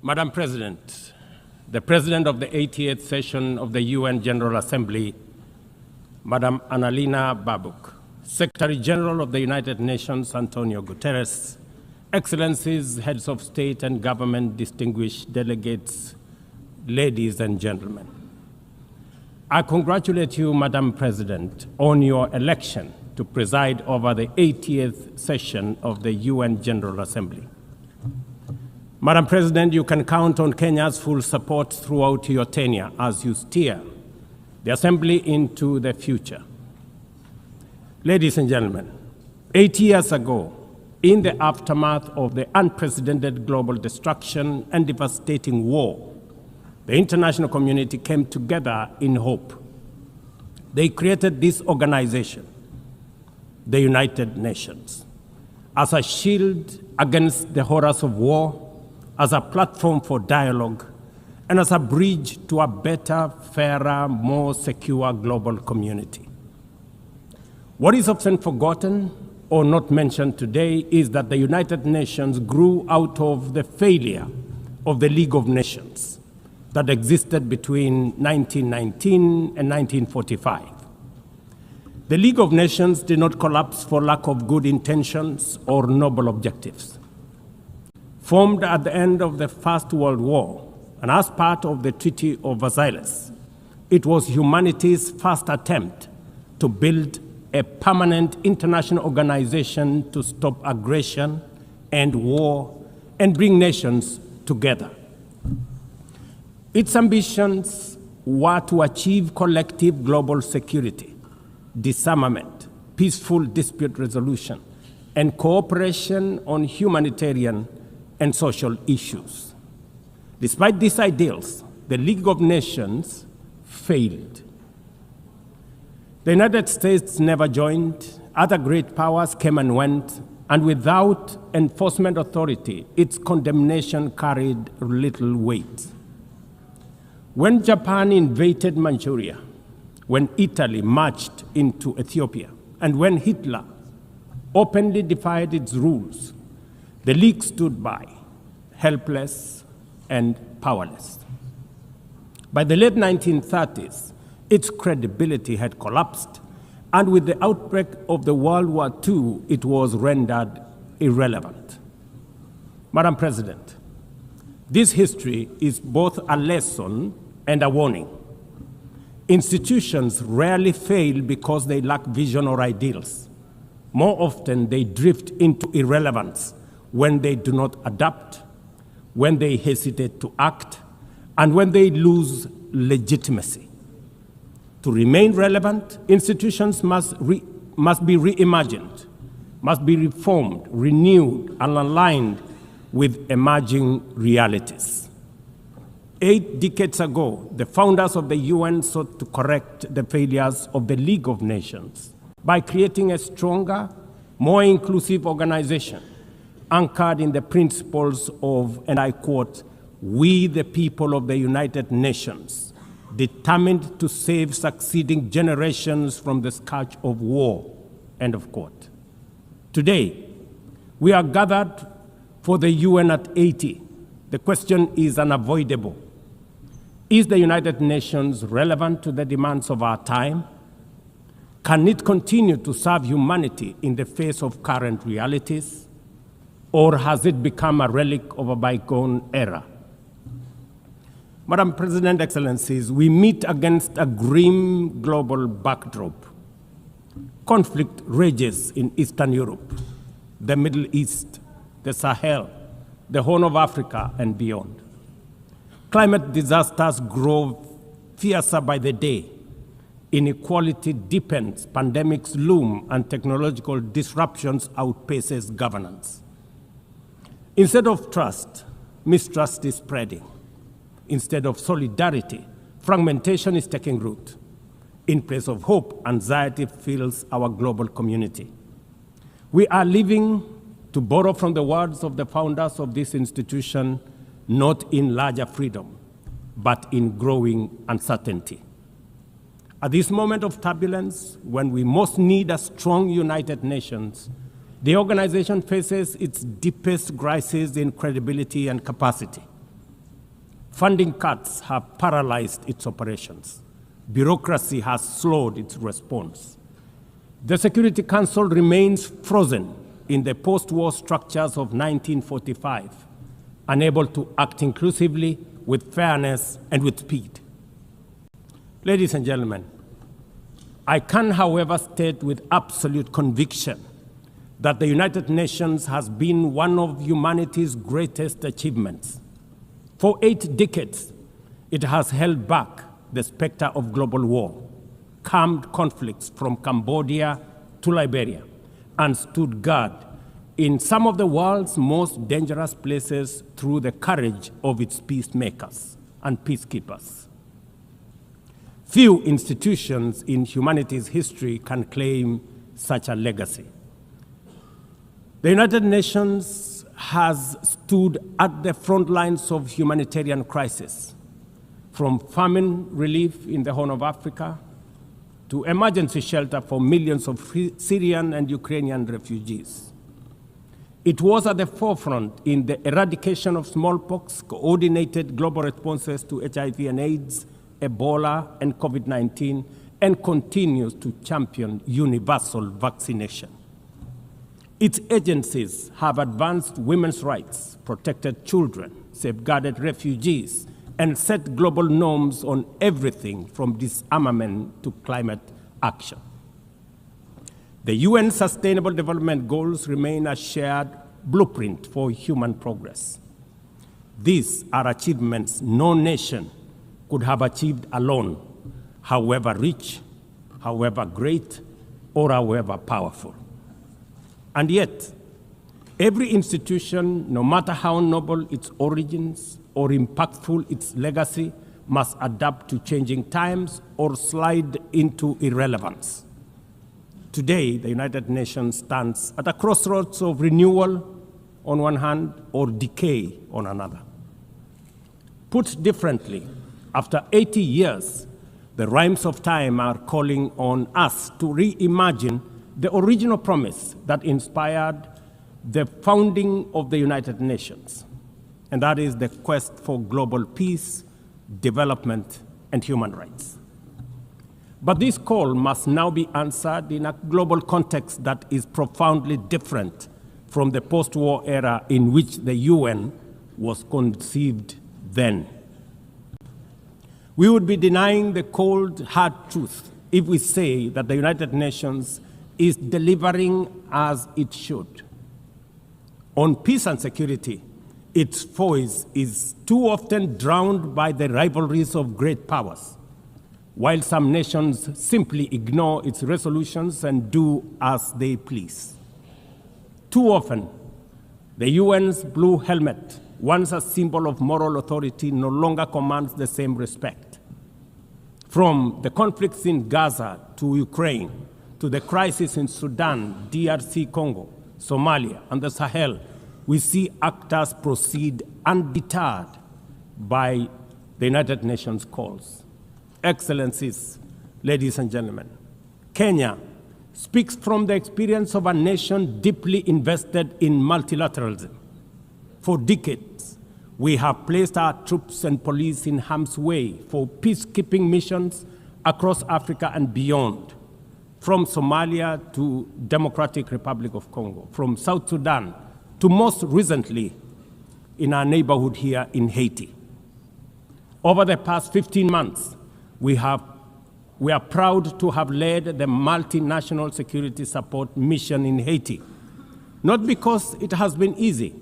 Madam President, the President of the 88th session of the UN General Assembly, Madam Annalena Baerbock, Secretary General of the United Nations, Antonio Guterres, Excellencies, Heads of State and Government, distinguished delegates, ladies and gentlemen. I congratulate you, Madam President, on your election to preside over the 80th session of the UN General Assembly. Madam President, you can count on Kenya's full support throughout your tenure as you steer the Assembly into the future. Ladies and gentlemen, 8 years ago, in the aftermath of the unprecedented global destruction and devastating war, the international community came together in hope. They created this organization, the United Nations, as a shield against the horrors of war, as a platform for dialogue, and as a bridge to a better, fairer, more secure global community. What is often forgotten or not mentioned today is that the United Nations grew out of the failure of the League of Nations that existed between 1919 and 1945. The League of Nations did not collapse for lack of good intentions or noble objectives. Formed at the end of the First World War and as part of the Treaty of Versailles, it was humanity's first attempt to build a permanent international organization to stop aggression and war and bring nations together. Its ambitions were to achieve collective global security, disarmament, peaceful dispute resolution, and cooperation on humanitarian and social issues. Despite these ideals, the League of Nations failed. The United States never joined, other great powers came and went, and without enforcement authority, its condemnation carried little weight. When Japan invaded Manchuria, when Italy marched into Ethiopia, and when Hitler openly defied its rules, the League stood by, helpless and powerless. By the late 1930s, its credibility had collapsed, and with the outbreak of the World War II, it was rendered irrelevant. Madam President, this history is both a lesson and a warning. Institutions rarely fail because they lack vision or ideals. More often, they drift into irrelevance when they do not adapt, when they hesitate to act, and when they lose legitimacy. To remain relevant, institutions must be reimagined, must be reformed, renewed, and aligned with emerging realities. 8 decades ago, the founders of the UN sought to correct the failures of the League of Nations by creating a stronger, more inclusive organization anchored in the principles of, and I quote, "We the people of the United Nations, determined to save succeeding generations from the scourge of war," end of quote. Today, we are gathered for the UN at 80. The question is unavoidable. Is the United Nations relevant to the demands of our time? Can it continue to serve humanity in the face of current realities? Or has it become a relic of a bygone era? Madam President, Excellencies, we meet against a grim global backdrop. Conflict rages in Eastern Europe, the Middle East, the Sahel, the Horn of Africa, and beyond. Climate disasters grow fiercer by the day. Inequality deepens, pandemics loom, and technological disruptions outpaces governance. Instead of trust, mistrust is spreading. Instead of solidarity, fragmentation is taking root. In place of hope, anxiety fills our global community. We are living, to borrow from the words of the founders of this institution, not in larger freedom, but in growing uncertainty. At this moment of turbulence, when we most need a strong United Nations, the organization faces its deepest crisis in credibility and capacity. Funding cuts have paralyzed its operations. Bureaucracy has slowed its response. The Security Council remains frozen in the post-war structures of 1945, unable to act inclusively, with fairness, and with speed. Ladies and gentlemen, I can, however, state with absolute conviction that the United Nations has been one of humanity's greatest achievements. For 8 decades, it has held back the specter of global war, calmed conflicts from Cambodia to Liberia, and stood guard in some of the world's most dangerous places through the courage of its peacemakers and peacekeepers. Few institutions in humanity's history can claim such a legacy. The United Nations has stood at the front lines of humanitarian crisis, from famine relief in the Horn of Africa to emergency shelter for millions of Syrian and Ukrainian refugees. It was at the forefront in the eradication of smallpox, coordinated global responses to HIV and AIDS, Ebola, and COVID-19, and continues to champion universal vaccination. Its agencies have advanced women's rights, protected children, safeguarded refugees, and set global norms on everything from disarmament to climate action. The UN Sustainable Development Goals remain a shared blueprint for human progress. These are achievements no nation could have achieved alone, however rich, however great, or however powerful. And yet, every institution, no matter how noble its origins or impactful its legacy, must adapt to changing times or slide into irrelevance. Today, the United Nations stands at a crossroads of renewal on one hand or decay on another. Put differently, after 80 years, the rhymes of time are calling on us to reimagine the original promise that inspired the founding of the United Nations, and that is the quest for global peace, development, and human rights. But this call must now be answered in a global context that is profoundly different from the post-war era in which the UN was conceived then. We would be denying the cold, hard truth if we say that the United Nations is delivering as it should. On peace and security, its voice is too often drowned by the rivalries of great powers, while some nations simply ignore its resolutions and do as they please. Too often, the UN's blue helmet, once a symbol of moral authority, no longer commands the same respect. From the conflicts in Gaza to Ukraine, to the crisis in Sudan, DRC Congo, Somalia, and the Sahel, we see actors proceed undeterred by the United Nations calls. Excellencies, ladies and gentlemen, Kenya speaks from the experience of a nation deeply invested in multilateralism. For decades, we have placed our troops and police in harm's way for peacekeeping missions across Africa and beyond, from Somalia to Democratic Republic of Congo, from South Sudan to most recently in our neighborhood here in Haiti. Over the past 15 months, we are proud to have led the multinational security support mission in Haiti, not because it has been easy,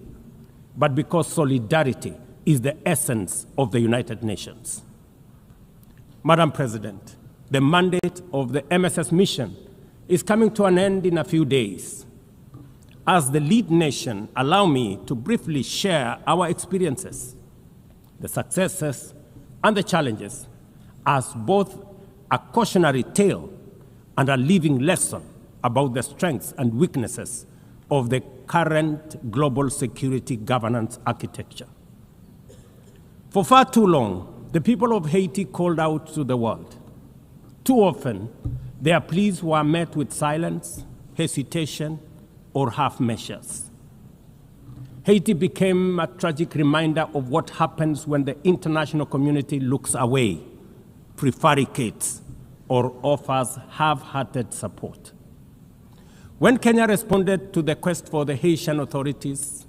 but because solidarity is the essence of the United Nations. Madam President, the mandate of the MSS mission is coming to an end in a few days. As the lead nation, allow me to briefly share our experiences, the successes and the challenges, as both a cautionary tale and a living lesson about the strengths and weaknesses of the current global security governance architecture. For far too long, the people of Haiti called out to the world. Too often, their pleas were met with silence, hesitation, or half measures. Haiti became a tragic reminder of what happens when the international community looks away, prevaricates, or offers half-hearted support. When Kenya responded to the quest for the Haitian authorities,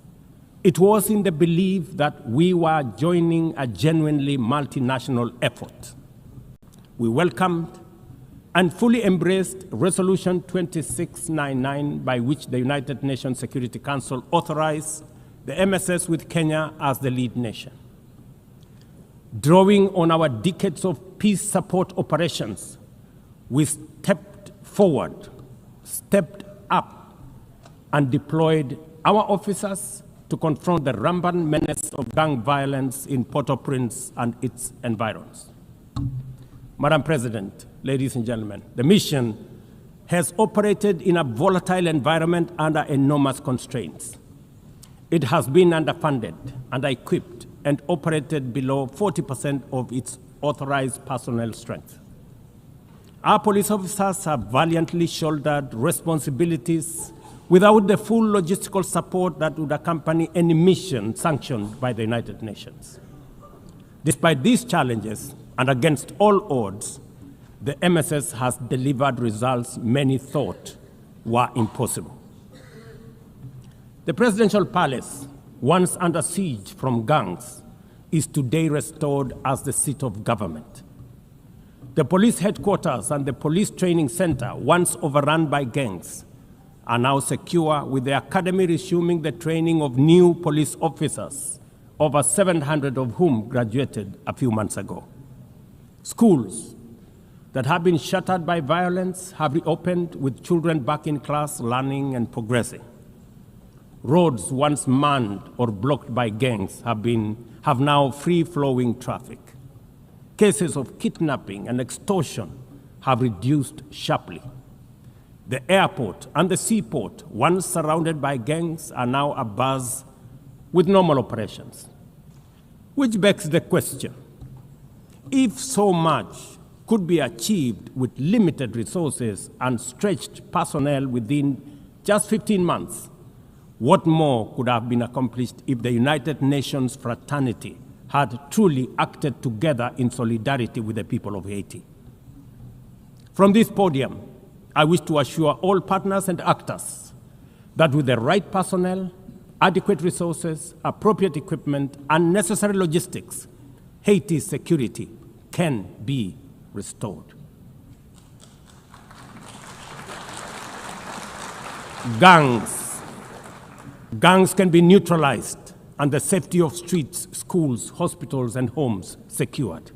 it was in the belief that we were joining a genuinely multinational effort. We welcomed and fully embraced Resolution 2699, by which the United Nations Security Council authorized the MSS with Kenya as the lead nation. Drawing on our decades of peace support operations, we stepped forward, stepped up, and deployed our officers to confront the rampant menace of gang violence in Port-au-Prince and its environs. Madam President, ladies and gentlemen, the mission has operated in a volatile environment under enormous constraints. It has been underfunded, under-equipped, and operated below 40% of its authorized personnel strength. Our police officers have valiantly shouldered responsibilities without the full logistical support that would accompany any mission sanctioned by the United Nations. Despite these challenges, and against all odds, the MSS has delivered results many thought were impossible. The presidential palace, once under siege from gangs, is today restored as the seat of government. The police headquarters and the police training center, once overrun by gangs, are now secure, with the academy resuming the training of new police officers, over 700 of whom graduated a few months ago. Schools that have been shattered by violence have reopened, with children back in class, learning and progressing. Roads once manned or blocked by gangs have now free-flowing traffic. Cases of kidnapping and extortion have reduced sharply. The airport and the seaport, once surrounded by gangs, are now abuzz with normal operations. Which begs the question, if so much could be achieved with limited resources and stretched personnel within just 15 months, what more could have been accomplished if the United Nations fraternity had truly acted together in solidarity with the people of Haiti? From this podium, I wish to assure all partners and actors that with the right personnel, adequate resources, appropriate equipment, and necessary logistics, Haiti's security can be restored. Gangs can be neutralized and the safety of streets, schools, hospitals, and homes secured.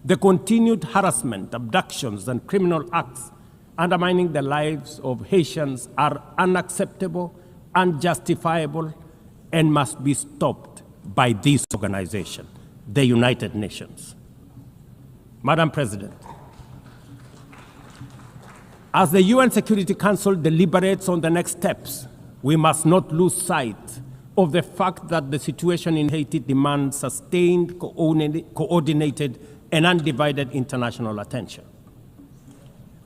The continued harassment, abductions, and criminal acts undermining the lives of Haitians are unacceptable, unjustifiable, and must be stopped by this organization, the United Nations. Madam President, as the UN Security Council deliberates on the next steps, we must not lose sight of the fact that the situation in Haiti demands sustained, coordinated, and undivided international attention.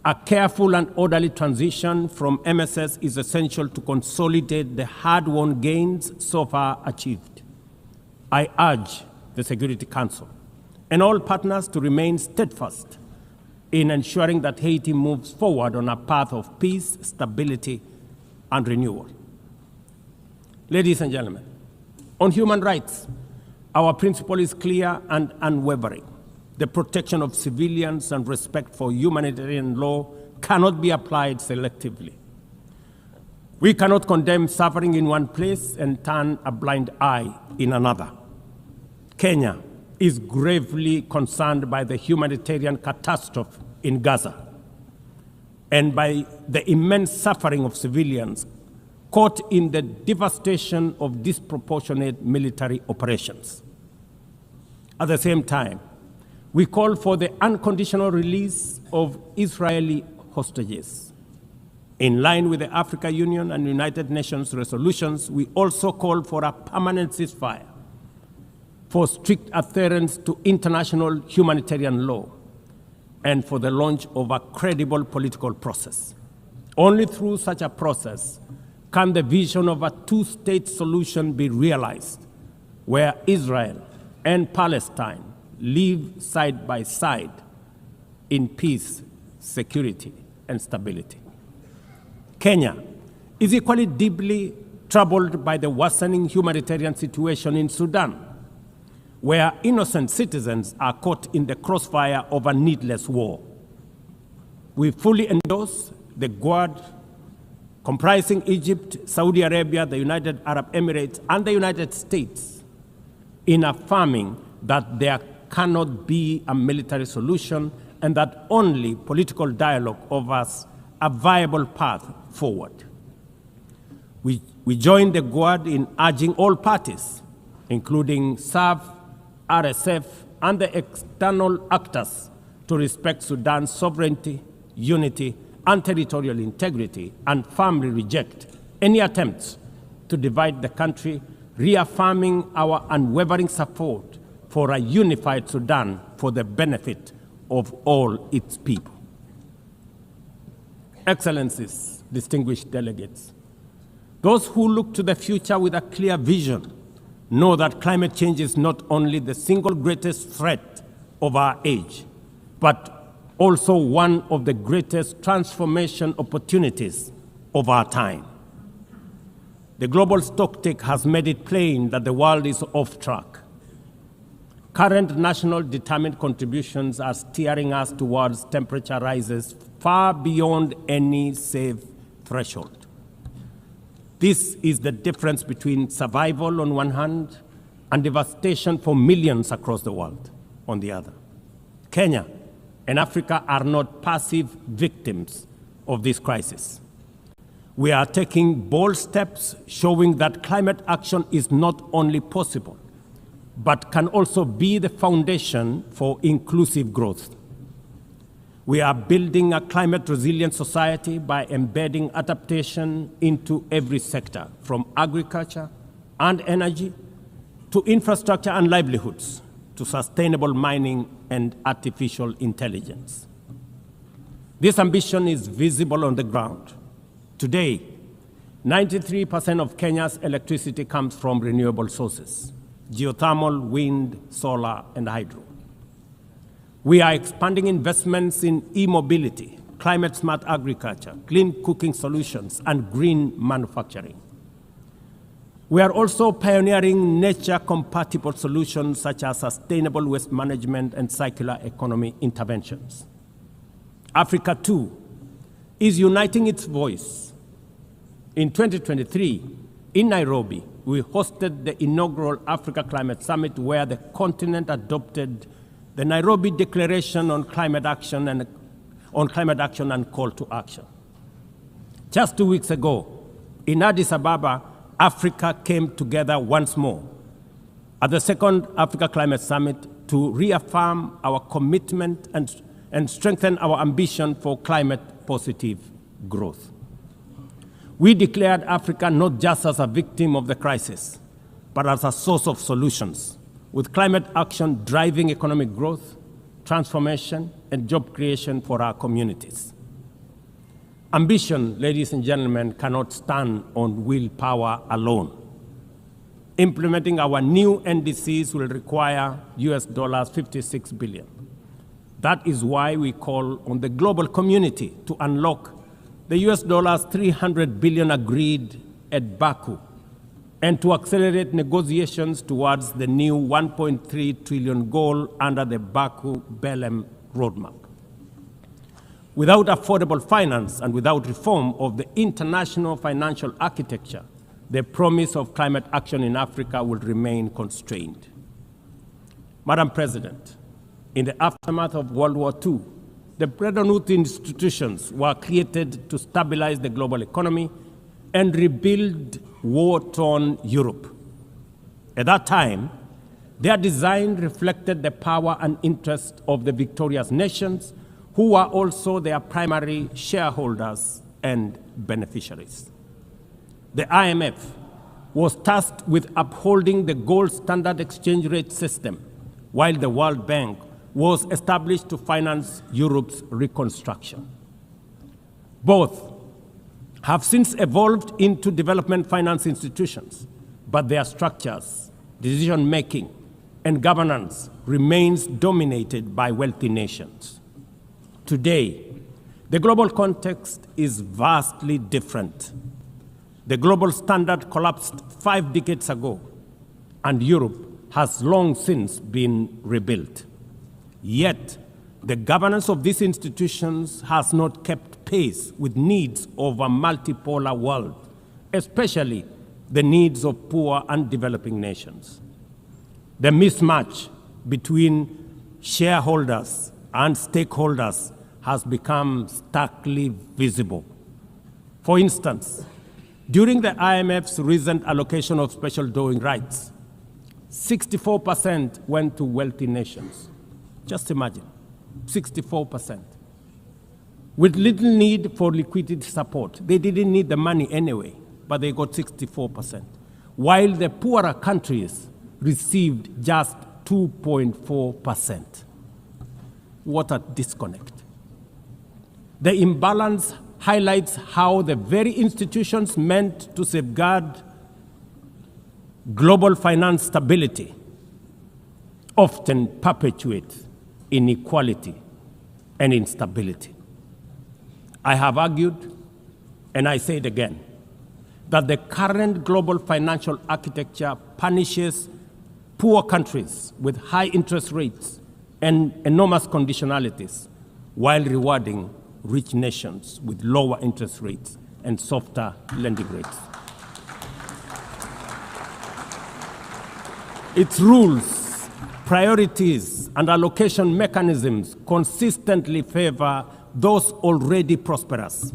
A careful and orderly transition from MSS is essential to consolidate the hard-won gains so far achieved. I urge the Security Council and all partners to remain steadfast in ensuring that Haiti moves forward on a path of peace, stability, and renewal. Ladies and gentlemen, on human rights, our principle is clear and unwavering. The protection of civilians and respect for humanitarian law cannot be applied selectively. We cannot condemn suffering in one place and turn a blind eye in another. Kenya is gravely concerned by the humanitarian catastrophe in Gaza and by the immense suffering of civilians caught in the devastation of disproportionate military operations. At the same time, we call for the unconditional release of Israeli hostages. In line with the African Union and United Nations resolutions, we also call for a permanent ceasefire, for strict adherence to international humanitarian law, and for the launch of a credible political process. Only through such a process can the vision of a two-state solution be realized, where Israel and Palestine live side by side in peace, security, and stability. Kenya is equally deeply troubled by the worsening humanitarian situation in Sudan, where innocent citizens are caught in the crossfire of a needless war. We fully endorse the Quad, comprising Egypt, Saudi Arabia, the United Arab Emirates, and the United States, in affirming that there cannot be a military solution and that only political dialogue offers a viable path forward. We join the Quad in urging all parties, including SAF, RSF, and the external actors, to respect Sudan's sovereignty, unity, and territorial integrity, and firmly reject any attempts to divide the country, reaffirming our unwavering support for a unified Sudan for the benefit of all its people. Excellencies, distinguished delegates, those who look to the future with a clear vision know that climate change is not only the single greatest threat of our age, but also one of the greatest transformation opportunities of our time. The global stocktake has made it plain that the world is off track. Current national determined contributions are steering us towards temperature rises far beyond any safe threshold. This is the difference between survival on one hand and devastation for millions across the world on the other. Kenya and Africa are not passive victims of this crisis. We are taking bold steps showing that climate action is not only possible, but can also be the foundation for inclusive growth. We are building a climate-resilient society by embedding adaptation into every sector, from agriculture and energy to infrastructure and livelihoods, to sustainable mining and artificial intelligence. This ambition is visible on the ground. Today, 93% of Kenya's electricity comes from renewable sources: geothermal, wind, solar, and hydro. We are expanding investments in e-mobility, climate-smart agriculture, clean cooking solutions, and green manufacturing. We are also pioneering nature-compatible solutions such as sustainable waste management and circular economy interventions. Africa, too, is uniting its voice. In 2023, in Nairobi, we hosted the inaugural Africa Climate Summit, where the continent adopted the Nairobi Declaration on Climate Action and Call to Action. Just 2 weeks ago, in Addis Ababa, Africa came together once more at the second Africa Climate Summit to reaffirm our commitment and strengthen our ambition for climate-positive growth. We declared Africa not just as a victim of the crisis, but as a source of solutions, with climate action driving economic growth, transformation, and job creation for our communities. Ambition, ladies and gentlemen, cannot stand on willpower alone. Implementing our new NDCs will require $56 billion. That is why we call on the global community to unlock the $300 billion agreed at Baku, and to accelerate negotiations towards the new $1.3 trillion goal under the Baku-Belém roadmap. Without affordable finance and without reform of the international financial architecture, the promise of climate action in Africa will remain constrained. Madam President, in the aftermath of World War II, the Bretton Woods institutions were created to stabilize the global economy and rebuild war-torn Europe. At that time, their design reflected the power and interest of the victorious nations, who were also their primary shareholders and beneficiaries. The IMF was tasked with upholding the gold standard exchange rate system, while the World Bank was established to finance Europe's reconstruction. Both have since evolved into development finance institutions, but their structures, decision-making, and governance remains dominated by wealthy nations. Today, the global context is vastly different. The global standard collapsed 5 decades ago, and Europe has long since been rebuilt. Yet, the governance of these institutions has not kept pace with needs of a multipolar world, especially the needs of poor and developing nations. The mismatch between shareholders and stakeholders has become starkly visible. For instance, during the IMF's recent allocation of special drawing rights, 64% went to wealthy nations. Just imagine, 64%. With little need for liquidity support. They didn't need the money anyway, but they got 64%. While the poorer countries received just 2.4%. What a disconnect. The imbalance highlights how the very institutions meant to safeguard global finance stability often perpetuate inequality and instability. I have argued, and I say it again, that the current global financial architecture punishes poor countries with high interest rates and enormous conditionalities while rewarding rich nations with lower interest rates and softer lending rates. Its rules, priorities, and allocation mechanisms consistently favor those already prosperous,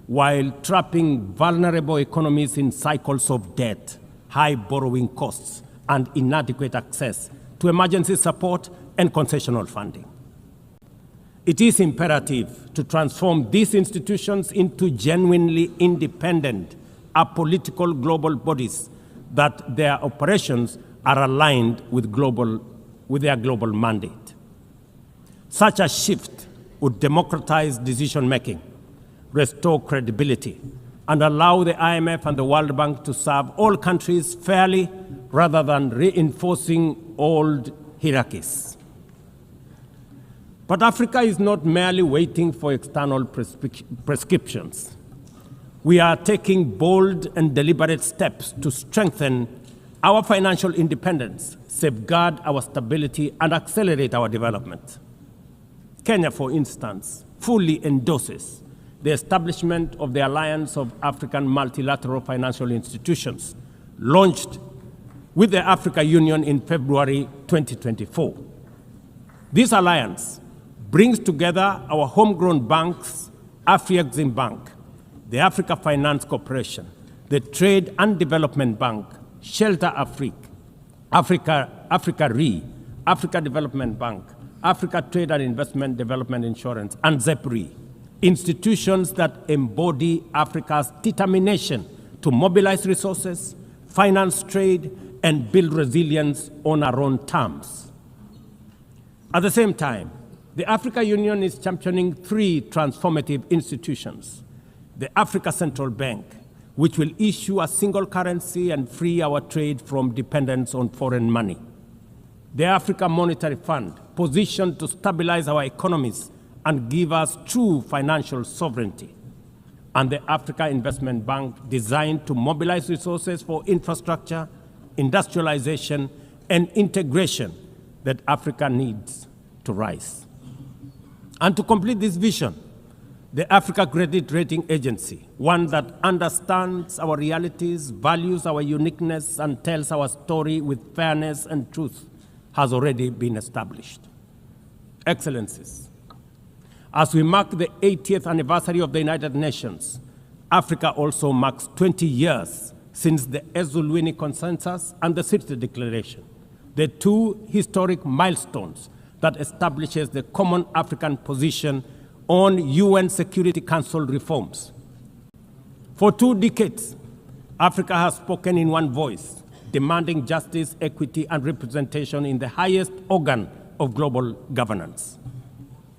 while trapping vulnerable economies in cycles of debt, high borrowing costs, and inadequate access to emergency support and concessional funding. It is imperative to transform these institutions into genuinely independent, apolitical global bodies that their operations are aligned with their global mandate. Such a shift would democratize decision-making, restore credibility, and allow the IMF and the World Bank to serve all countries fairly rather than reinforcing old hierarchies. But Africa is not merely waiting for external prescriptions. We are taking bold and deliberate steps to strengthen our financial independence, safeguard our stability, and accelerate our development. Kenya, for instance, fully endorses the establishment of the Alliance of African Multilateral Financial Institutions, launched with the Africa Union in February 2024. This alliance brings together our homegrown banks, Afrexim Bank, the Africa Finance Corporation, the Trade and Development Bank, Shelter Afrique, Africa Re, Africa Development Bank, Africa Trade and Investment Development Insurance, and ZEPRI, institutions that embody Africa's determination to mobilize resources, finance trade, and build resilience on our own terms. At the same time, the Africa Union is championing 3 transformative institutions. The Africa Central Bank, which will issue a single currency and free our trade from dependence on foreign money. The Africa Monetary Fund, positioned to stabilize our economies and give us true financial sovereignty. And the Africa Investment Bank, designed to mobilize resources for infrastructure, industrialization, and integration that Africa needs to rise. And to complete this vision, the Africa Credit Rating Agency, one that understands our realities, values our uniqueness, and tells our story with fairness and truth, has already been established. Excellencies, as we mark the 80th anniversary of the United Nations, Africa also marks 20 years since the Ezulwini Consensus and the City Declaration, the 2 historic milestones that establishes the common African position on UN Security Council reforms. For 2 decades, Africa has spoken in one voice, demanding justice, equity, and representation in the highest organ of global governance.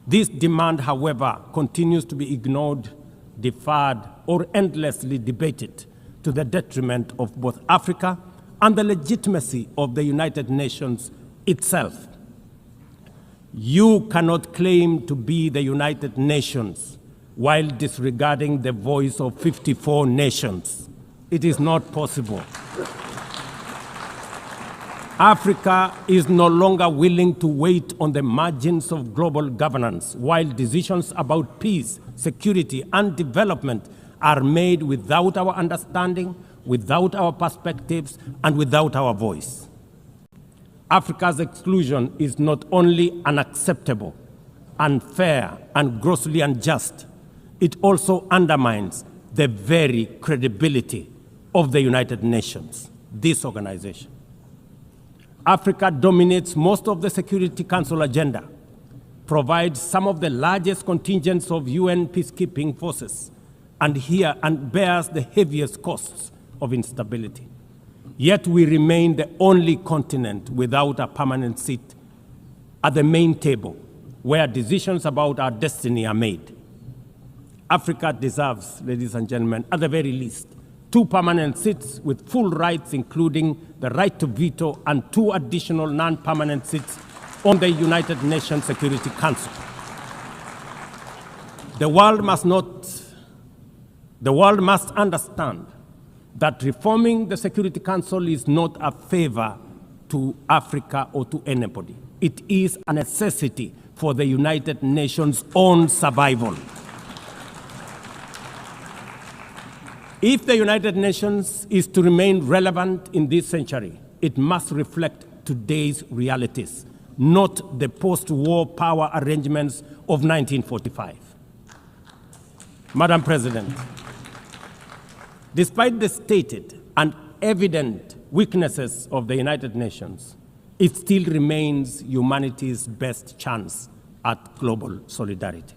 This demand, however, continues to be ignored, deferred, or endlessly debated to the detriment of both Africa and the legitimacy of the United Nations itself. You cannot claim to be the United Nations while disregarding the voice of 54 nations. It is not possible. Africa is no longer willing to wait on the margins of global governance while decisions about peace, security, and development are made without our understanding, without our perspectives, and without our voice. Africa's exclusion is not only unacceptable, unfair, and grossly unjust, it also undermines the very credibility of the United Nations, this organization. Africa dominates most of the Security Council agenda, provides some of the largest contingents of UN peacekeeping forces, and bears the heaviest costs of instability. Yet we remain the only continent without a permanent seat at the main table where decisions about our destiny are made. Africa deserves, ladies and gentlemen, at the very least, 2 permanent seats with full rights, including the right to veto, and 2 additional non-permanent seats on the United Nations Security Council. The world must understand that reforming the Security Council is not a favor to Africa or to anybody. It is a necessity for the United Nations' own survival. If the United Nations is to remain relevant in this century, it must reflect today's realities, not the post-war power arrangements of 1945. Madam President, despite the stated and evident weaknesses of the United Nations, it still remains humanity's best chance at global solidarity.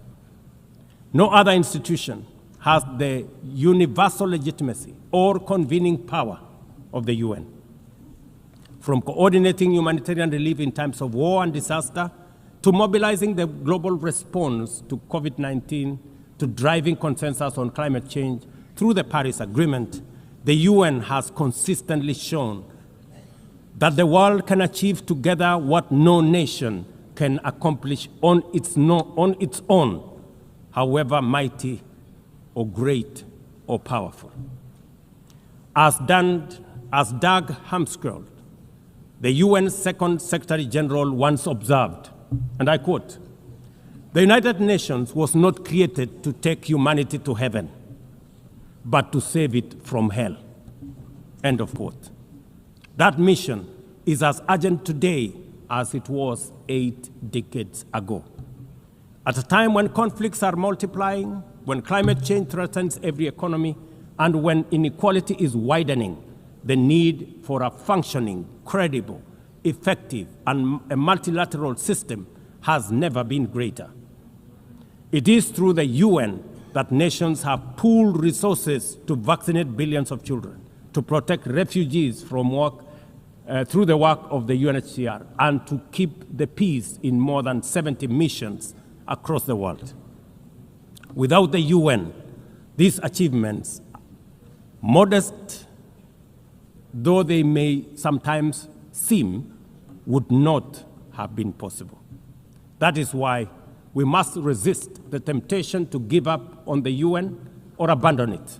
No other institution has the universal legitimacy or convening power of the UN. From coordinating humanitarian relief in times of war and disaster, to mobilizing the global response to COVID-19, to driving consensus on climate change through the Paris Agreement, the UN has consistently shown that the world can achieve together what no nation can accomplish on its own, however mighty or great or powerful. As Dag Hammarskjöld, the UN's Second Secretary General, once observed, and I quote, "The United Nations was not created to take humanity to heaven, but to save it from hell." End of quote. That mission is as urgent today as it was 8 decades ago. At a time when conflicts are multiplying, when climate change threatens every economy, and when inequality is widening, the need for a functioning, credible, effective, and a multilateral system has never been greater. It is through the UN that nations have pooled resources to vaccinate billions of children, to protect refugees from through the work of the UNHCR, and to keep the peace in more than 70 missions across the world. Without the UN, these achievements, modest though they may sometimes seem, would not have been possible. That is why we must resist the temptation to give up on the UN or abandon it.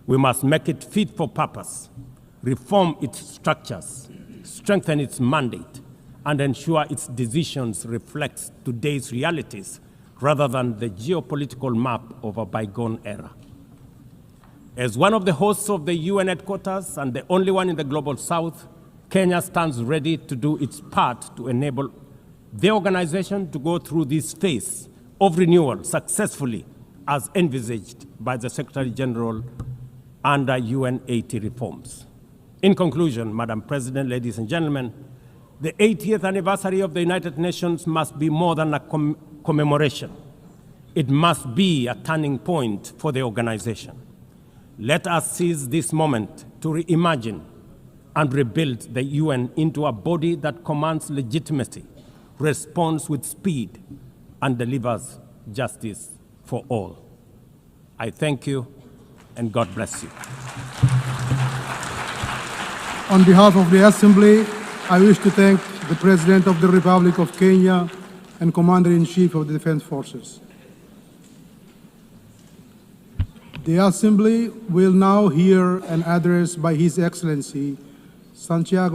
We must make it fit for purpose, reform its structures, strengthen its mandate, and ensure its decisions reflect today's realities rather than the geopolitical map of a bygone era. As one of the hosts of the UN headquarters and the only one in the Global South, Kenya stands ready to do its part to enable the organization to go through this phase of renewal successfully as envisaged by the Secretary General under UN 80 reforms. In conclusion, Madam President, ladies and gentlemen, the 80th anniversary of the United Nations must be more than a commemoration. It must be a turning point for the organization. Let us seize this moment to reimagine and rebuild the UN into a body that commands legitimacy, responds with speed, and delivers justice for all. I thank you, and God bless you. On behalf of the Assembly, I wish to thank the President of the Republic of Kenya and Commander-in-Chief of the Defense Forces. The Assembly will now hear an address by His Excellency Santiago